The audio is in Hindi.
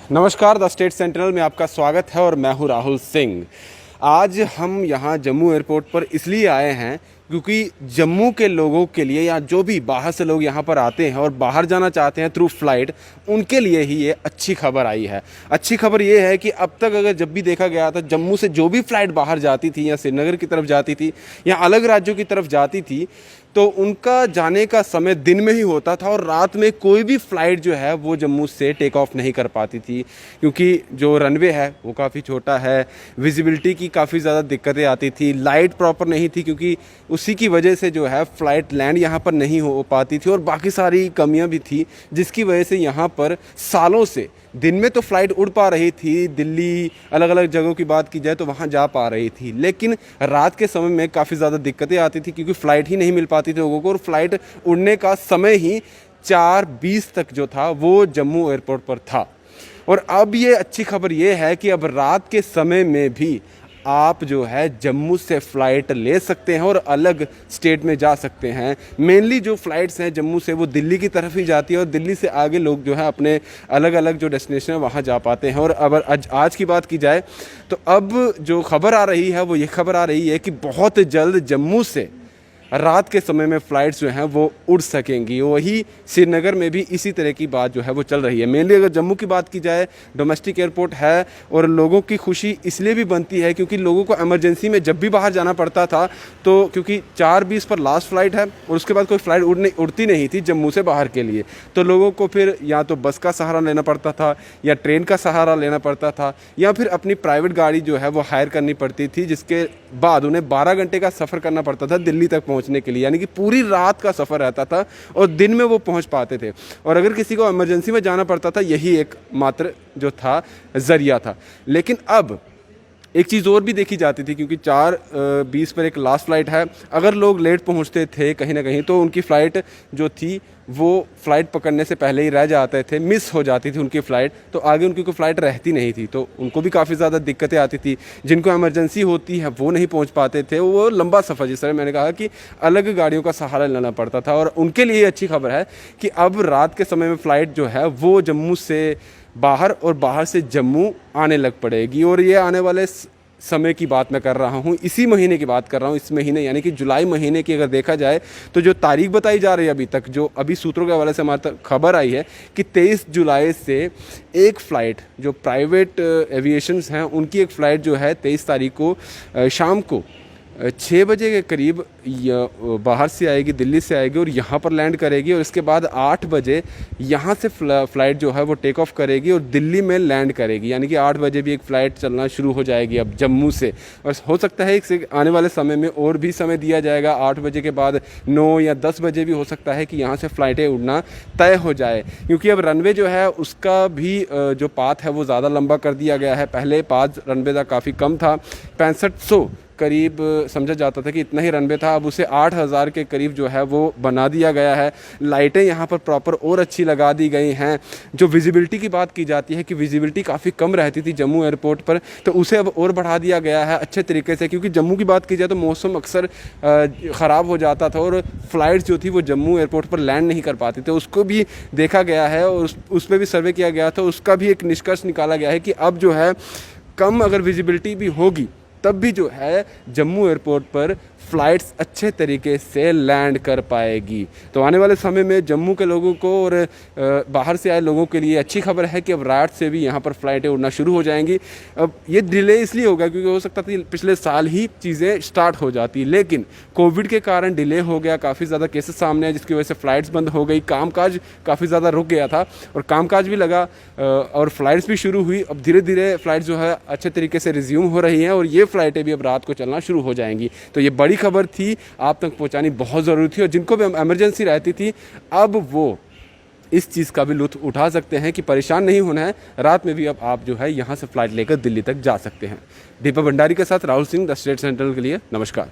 नमस्कार, द स्टेट सेंटिनल में आपका स्वागत है और मैं हूं राहुल सिंह। आज हम यहां जम्मू एयरपोर्ट पर इसलिए आए हैं क्योंकि जम्मू के लोगों के लिए या जो भी बाहर से लोग यहां पर आते हैं और बाहर जाना चाहते हैं थ्रू फ्लाइट, उनके लिए ही ये अच्छी खबर आई है। अच्छी खबर ये है कि अब तक अगर जब भी देखा गया था जम्मू से जो भी फ़्लाइट बाहर जाती थी या श्रीनगर की तरफ जाती थी या अलग राज्यों की तरफ जाती थी तो उनका जाने का समय दिन में ही होता था और रात में कोई भी फ़्लाइट जो है वो जम्मू से टेक ऑफ नहीं कर पाती थी, क्योंकि जो रनवे है वो काफ़ी छोटा है, विजिबिलिटी की काफ़ी ज़्यादा दिक्कतें आती थी, लाइट प्रॉपर नहीं थी क्योंकि उसी की वजह से जो है फ़्लाइट लैंड यहाँ पर नहीं हो पाती थी और बाकी सारी कमियाँ भी थी, जिसकी वजह से यहाँ पर सालों से दिन में तो फ़्लाइट उड़ पा रही थी, दिल्ली अलग अलग जगहों की बात की जाए तो वहाँ जा पा रही थी, लेकिन रात के समय में काफ़ी ज़्यादा दिक्कतें आती थी क्योंकि फ़्लाइट ही नहीं मिल पाती थी लोगों को और फ़्लाइट उड़ने का समय ही 4:20 तक जो था वो जम्मू एयरपोर्ट पर था। और अब ये अच्छी खबर ये है कि अब रात के समय में भी आप जो है जम्मू से फ़्लाइट ले सकते हैं और अलग स्टेट में जा सकते हैं। मेनली जो फ़्लाइट्स हैं जम्मू से वो दिल्ली की तरफ ही जाती है और दिल्ली से आगे लोग जो है अपने अलग अलग जो डेस्टिनेशन है वहाँ जा पाते हैं। और अगर आज की बात की जाए तो अब जो खबर आ रही है वो ये खबर आ रही है कि बहुत जल्द जम्मू से रात के समय में फ़्लाइट्स जो हैं वो उड़ सकेंगी। वही श्रीनगर में भी इसी तरह की बात जो है वो चल रही है। मेनली अगर जम्मू की बात की जाए, डोमेस्टिक एयरपोर्ट है और लोगों की खुशी इसलिए भी बनती है क्योंकि लोगों को इमरजेंसी में जब भी बाहर जाना पड़ता था तो क्योंकि 4:20 पर लास्ट फ़्लाइट है और उसके बाद कोई फ़्लाइट उड़ती नहीं थी जम्मू से बाहर के लिए, तो लोगों को फिर या तो बस का सहारा लेना पड़ता था या ट्रेन का सहारा लेना पड़ता था या फिर अपनी प्राइवेट गाड़ी जो है वो हायर करनी पड़ती थी, जिसके बाद उन्हें 12 घंटे का सफ़र करना पड़ता था दिल्ली तक पहुंचने के लिए, यानी कि पूरी रात का सफ़र रहता था और दिन में वो पहुंच पाते थे। और अगर किसी को इमरजेंसी में जाना पड़ता था यही एक मात्र जो था ज़रिया था। लेकिन अब एक चीज़ और भी देखी जाती थी क्योंकि 4:20 पर एक लास्ट फ़्लाइट है, अगर लोग लेट पहुंचते थे कहीं ना कहीं तो उनकी फ़्लाइट जो थी वो फ़्लाइट पकड़ने से पहले ही रह जाते थे, मिस हो जाती थी उनकी फ़्लाइट, तो आगे उनकी कोई फ़्लाइट रहती नहीं थी, तो उनको भी काफ़ी ज़्यादा दिक्कतें आती थी। जिनको इमरजेंसी होती है वो नहीं पहुंच पाते थे, वो लंबा सफ़र, जिस तरह मैंने कहा कि अलग गाड़ियों का सहारा लेना पड़ता था। और उनके लिए अच्छी खबर है कि अब रात के समय में फ़्लाइट जो है वो जम्मू से बाहर और बाहर से जम्मू आने लग पड़ेगी। और ये आने वाले समय की बात मैं कर रहा हूँ, इसी महीने की बात कर रहा हूँ, इस महीने यानी कि जुलाई महीने की अगर देखा जाए तो जो तारीख बताई जा रही है अभी तक, जो अभी सूत्रों के हवाले से हमारे तक खबर आई है कि 23 जुलाई से एक फ़्लाइट जो प्राइवेट एविएशंस हैं उनकी एक फ़्लाइट जो है 23 तारीख को शाम को 6 बजे के करीब बाहर से आएगी, दिल्ली से आएगी और यहाँ पर लैंड करेगी और इसके बाद 8 बजे यहाँ से फ़्लाइट जो है वो टेक ऑफ करेगी और दिल्ली में लैंड करेगी, यानी कि 8 बजे भी एक फ़्लाइट चलना शुरू हो जाएगी अब जम्मू से। और हो सकता है इससे आने वाले समय में और भी समय दिया जाएगा, 8 बजे के बाद 9 या 10 बजे भी हो सकता है कि यहाँ से फ़्लाइटें उड़ना तय हो जाए, क्योंकि अब रनवे जो है उसका भी जो पाथ है वो ज़्यादा लंबा कर दिया गया है। पहले पाथ रनवे का काफ़ी कम था, 6500 करीब समझा जाता था कि इतना ही रनवे था, अब उसे 8000 के करीब जो है वो बना दिया गया है। लाइटें यहाँ पर प्रॉपर और अच्छी लगा दी गई हैं। जो विजिबिलिटी की बात की जाती है कि विजिबिलिटी काफ़ी कम रहती थी जम्मू एयरपोर्ट पर, तो उसे अब और बढ़ा दिया गया है अच्छे तरीके से, क्योंकि जम्मू की बात की जाए तो मौसम अक्सर ख़राब हो जाता था और फ़्लाइट जो थी वो जम्मू एयरपोर्ट पर लैंड नहीं कर पाती थी। उसको भी देखा गया है और उस पर भी सर्वे किया गया था, उसका भी एक निष्कर्ष निकाला गया है कि अब जो है कम अगर विजिबिलिटी भी होगी तब भी जो है जम्मू एयरपोर्ट पर फ़्लाइट्स अच्छे तरीके से लैंड कर पाएगी। तो आने वाले समय में जम्मू के लोगों को और बाहर से आए लोगों के लिए अच्छी खबर है कि अब रात से भी यहाँ पर फ़्लाइटें उड़ना शुरू हो जाएंगी। अब ये डिले इसलिए होगा क्योंकि हो सकता था पिछले साल ही चीज़ें स्टार्ट हो जाती, लेकिन कोविड के कारण डिले हो गया, काफ़ी ज़्यादा केसेस सामने आए जिसकी वजह से फ़्लाइट्स बंद हो गई, कामकाज काफ़ी ज़्यादा रुक गया था और कामकाज भी लगा और फ़्लाइट्स भी शुरू हुई। अब धीरे धीरे फ़्लाइट जो है अच्छे तरीके से रिज्यूम हो रही हैं और ये फ़्लाइटें भी अब रात को चलना शुरू हो जाएंगी। तो ये बड़ी खबर थी, आप तक पहुंचानी बहुत ज़रूरी थी और जिनको भी इमरजेंसी रहती थी अब वो इस चीज़ का भी लुत्फ़ उठा सकते हैं कि परेशान नहीं होना है, रात में भी अब आप जो है यहाँ से फ़्लाइट लेकर दिल्ली तक जा सकते हैं। दीपक भंडारी के साथ Rahul Singh, the state central के लिए नमस्कार।